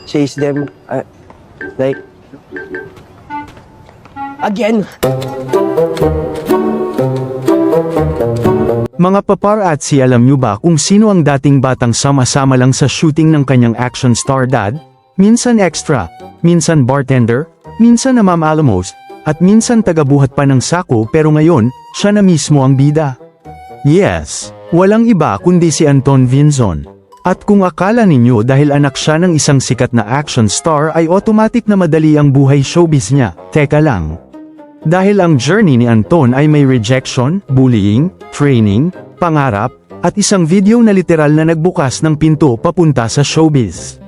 chase them, like, again. Mga paparazzi, alam nyo ba kung sino ang dating batang sama-sama lang sa shooting ng kanyang action star dad? Minsan extra, minsan bartender, minsan na Ma'am Alamos, at minsan tagabuhat pa ng sako, pero ngayon, siya na mismo ang bida. Yes, walang iba kundi si Anton Vinzon. At kung akala ninyo dahil anak siya ng isang sikat na action star ay automatic na madali ang buhay showbiz niya, teka lang. Dahil ang journey ni Anton ay may rejection, bullying, training, pangarap, at isang video na literal na nagbukas ng pinto papunta sa showbiz.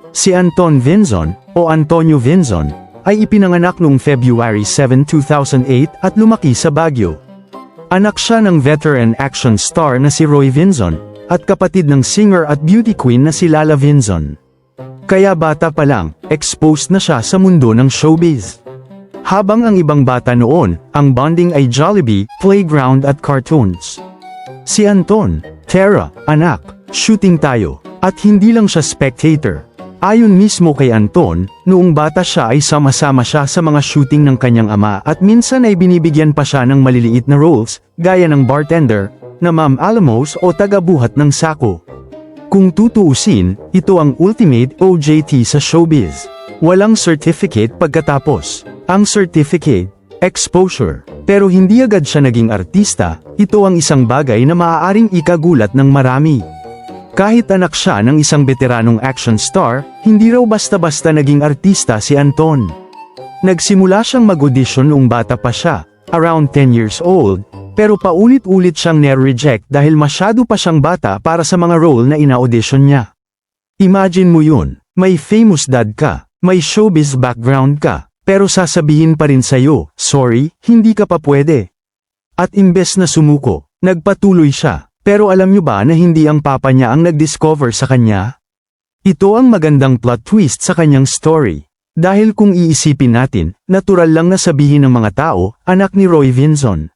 Si Anton Vinzon, o Antonio Vinzon, ay ipinanganak noong February 7, 2008 at lumaki sa Baguio. Anak siya ng veteran action star na si Roy Vinzon, at kapatid ng singer at beauty queen na si Lala Vinzon. Kaya bata pa lang, exposed na siya sa mundo ng showbiz. Habang ang ibang bata noon, ang bonding ay Jollibee, playground at cartoons. Si Anton, Tara, anak, shooting tayo, at hindi lang siya spectator. Ayon mismo kay Anton, noong bata siya ay sama-sama siya sa mga shooting ng kanyang ama at minsan ay binibigyan pa siya ng maliliit na roles, gaya ng bartender, na Ma'am Alamos o tagabuhat ng sako. Kung tutuusin, ito ang ultimate OJT sa showbiz. Walang certificate pagkatapos. Ang certificate, exposure. Pero hindi agad siya naging artista, ito ang isang bagay na maaaring ikagulat ng marami. Kahit anak siya ng isang veteranong action star, hindi raw basta-basta naging artista si Anton. Nagsimula siyang mag-audition noong bata pa siya, around 10 years old, pero paulit-ulit siyang nare-reject dahil masyado pa siyang bata para sa mga role na ina-audition niya. Imagine mo yun, may famous dad ka, may showbiz background ka, pero sasabihin pa rin sa'yo, sorry, hindi ka pa pwede. At imbes na sumuko, nagpatuloy siya. Pero alam nyo ba na hindi ang papa niya ang nag-discover sa kanya? Ito ang magandang plot twist sa kanyang story. Dahil kung iisipin natin, natural lang na sabihin ng mga tao, anak ni Roy Vinzon.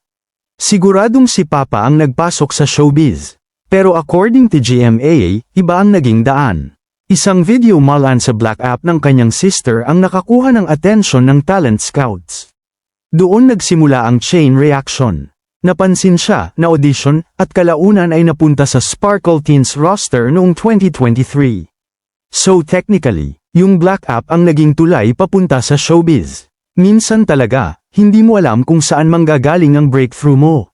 Siguradong si papa ang nagpasok sa showbiz. Pero according to GMA, iba ang naging daan. Isang video malan sa Black App ng kanyang sister ang nakakuha ng atensyon ng talent scouts. Doon nagsimula ang chain reaction. Napansin siya, na audition, at kalaunan ay napunta sa Sparkle Teens roster noong 2023. So technically, yung Black App ang naging tulay papunta sa showbiz. Minsan talaga, hindi mo alam kung saan manggagaling ang breakthrough mo.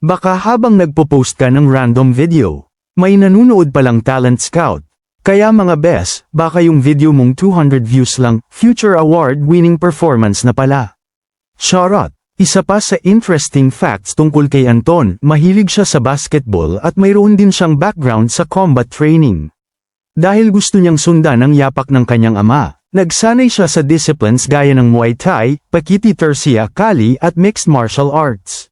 Baka habang nagpo-post ka ng random video, may nanunood palang talent scout. Kaya mga bes, baka yung video mong 200 views lang, future award-winning performance na pala. Charot! Isa pa sa interesting facts tungkol kay Anton, mahilig siya sa basketball at mayroon din siyang background sa combat training. Dahil gusto niyang sundan ang yapak ng kanyang ama, nagsanay siya sa disciplines gaya ng Muay Thai, Pakiti Tercia Kali at Mixed Martial Arts.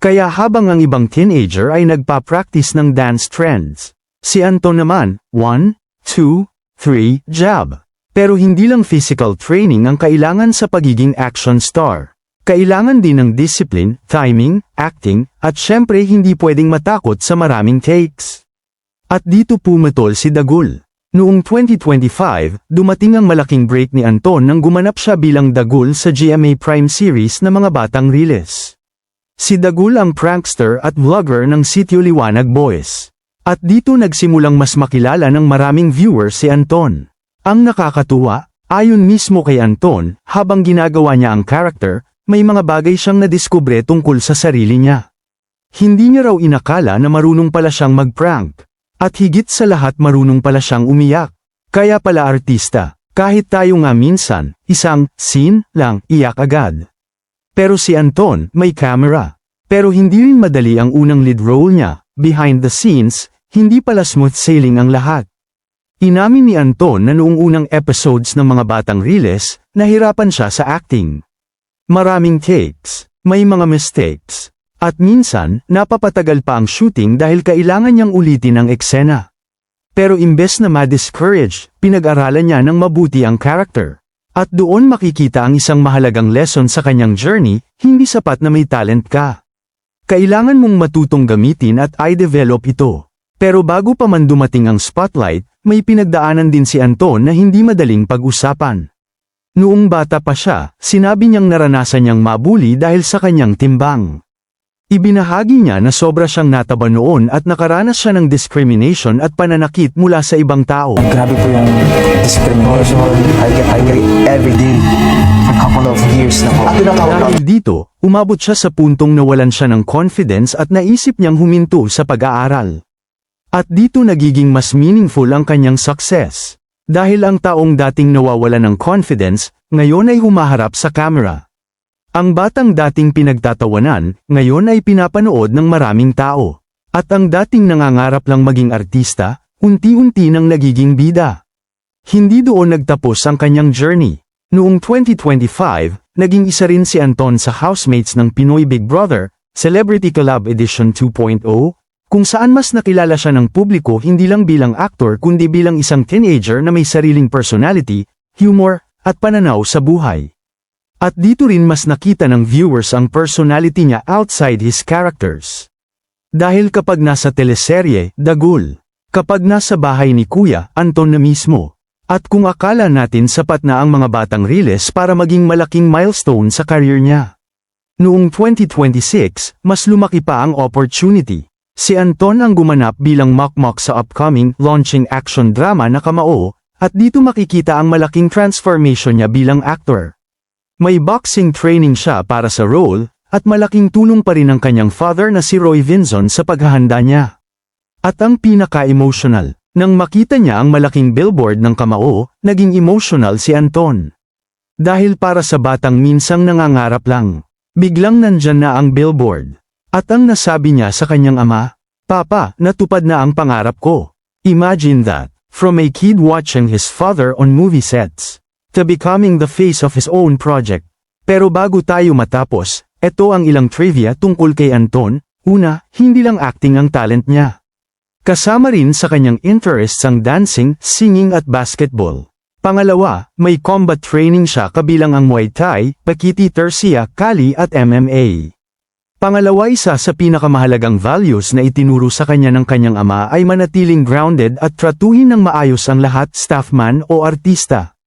Kaya habang ang ibang teenager ay nagpa-practice ng dance trends, si Anton naman, 1, 2, 3, jab. Pero hindi lang physical training ang kailangan sa pagiging action star. Kailangan din ng discipline, timing, acting, at syempre hindi pwedeng matakot sa maraming takes. At dito pumatol si Dagul. Noong 2025, dumating ang malaking break ni Anton nang gumanap siya bilang Dagul sa GMA Prime series na mga batang Riles. Si Dagul ang prankster at vlogger ng Sitio Liwanag Boys. At dito nagsimulang mas makilala ng maraming viewers si Anton. Ang nakakatuwa, ayon mismo kay Anton, habang ginagawa niya ang character, may mga bagay siyang nadiskubre tungkol sa sarili niya. Hindi niya raw inakala na marunong pala siyang mag-prank. At higit sa lahat marunong pala siyang umiyak. Kaya pala artista, kahit tayo nga minsan, isang scene lang, iyak agad. Pero si Anton, may camera. Pero hindi rin madali ang unang lead role niya, behind the scenes, hindi pala smooth sailing ang lahat. Inamin ni Anton na noong unang episodes ng mga batang Riles, nahirapan siya sa acting. Maraming takes, may mga mistakes, at minsan, napapatagal pa ang shooting dahil kailangan niyang ulitin ang eksena. Pero imbes na ma-discourage, pinag-aralan niya ng mabuti ang character. At doon makikita ang isang mahalagang lesson sa kanyang journey, hindi sapat na may talent ka. Kailangan mong matutong gamitin at i-develop ito. Pero bago pa man dumating ang spotlight, may pinagdaanan din si Anton na hindi madaling pag-usapan. Noong bata pa siya, sinabi niyang naranasan niyang mabuli dahil sa kanyang timbang. Ibinahagi niya na sobra siyang nataba noon at nakaranas siya ng discrimination at pananakit mula sa ibang tao. Grabe po yung discrimination. I get it every day for a couple of years na po. Dahil dito, umabot siya sa puntong nawalan siya ng confidence at naisip niyang huminto sa pag-aaral. At dito nagiging mas meaningful ang kanyang success. Dahil ang taong dating nawawalan ng confidence, ngayon ay humaharap sa camera. Ang batang dating pinagtatawanan, ngayon ay pinapanood ng maraming tao. At ang dating nangangarap lang maging artista, unti-unti nang nagiging bida. Hindi doon nagtapos ang kanyang journey. Noong 2025, naging isa rin si Anton sa housemates ng Pinoy Big Brother, Celebrity Collab Edition 2.0, kung saan mas nakilala siya ng publiko hindi lang bilang actor kundi bilang isang teenager na may sariling personality, humor, at pananaw sa buhay. At dito rin mas nakita ng viewers ang personality niya outside his characters. Dahil kapag nasa teleserye, dagul. Kapag nasa bahay ni Kuya, Anton na mismo. At kung akala natin sapat na ang mga batang riles para maging malaking milestone sa career niya. Noong 2026, mas lumaki pa ang opportunity. Si Anton ang gumanap bilang Mokmok sa upcoming, launching action drama na Kamao, at dito makikita ang malaking transformation niya bilang actor. May boxing training siya para sa role, at malaking tulong pa rin ang kanyang father na si Roy Vinzon sa paghahanda niya. At ang pinaka-emotional, nang makita niya ang malaking billboard ng Kamao, naging emotional si Anton. Dahil para sa batang minsang nangangarap lang, biglang nandyan na ang billboard. At ang nasabi niya sa kanyang ama, "Papa, natupad na ang pangarap ko." Imagine that, from a kid watching his father on movie sets, to becoming the face of his own project. Pero bago tayo matapos, ito ang ilang trivia tungkol kay Anton. Una, hindi lang acting ang talent niya. Kasama rin sa kanyang interests ang dancing, singing at basketball. Pangalawa, may combat training siya kabilang ang Muay Thai, Pakiti Tercia, Kali at MMA. Pangalawa, isa sa pinakamahalagang values na itinuro sa kanya ng kanyang ama ay manatiling grounded at tratuhin ng maayos ang lahat, staff man o artista.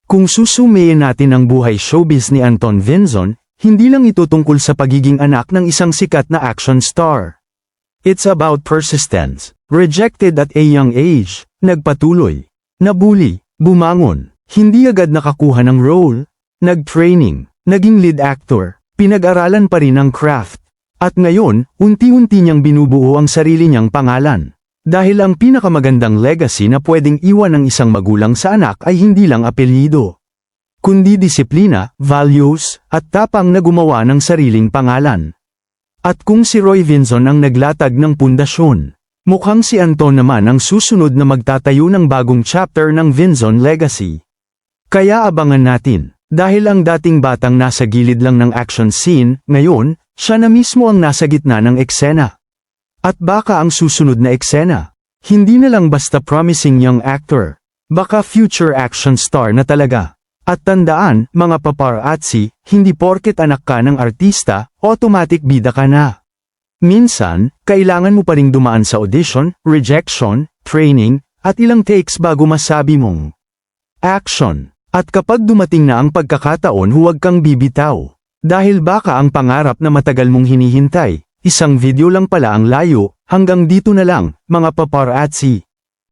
Kung susumayin natin ang buhay showbiz ni Anton Vinzon, hindi lang ito tungkol sa pagiging anak ng isang sikat na action star. It's about persistence, rejected at a young age, nagpatuloy, nabuli, bumangon, hindi agad nakakuha ng role, nag-training, naging lead actor. Pinag-aralan pa rin ang craft. At ngayon, unti-unti niyang binubuo ang sarili niyang pangalan. Dahil ang pinakamagandang legacy na pwedeng iwan ng isang magulang sa anak ay hindi lang apelyido, kundi disiplina, values, at tapang na gumawa ng sariling pangalan. At kung si Roy Vinzon ang naglatag ng pundasyon, mukhang si Anton naman ang susunod na magtatayo ng bagong chapter ng Vinzon legacy. Kaya abangan natin. Dahil ang dating batang nasa gilid lang ng action scene, ngayon, siya na mismo ang nasa gitna ng eksena. At baka ang susunod na eksena, hindi na lang basta promising young actor, baka future action star na talaga. At tandaan, mga paparazzi, hindi porket anak ka ng artista, automatic bida ka na. Minsan, kailangan mo pa ring dumaan sa audition, rejection, training, at ilang takes bago masabi mong action. At kapag dumating na ang pagkakataon, huwag kang bibitaw. Dahil baka ang pangarap na matagal mong hinihintay, isang video lang pala ang layo, hanggang dito na lang, mga paparazzi.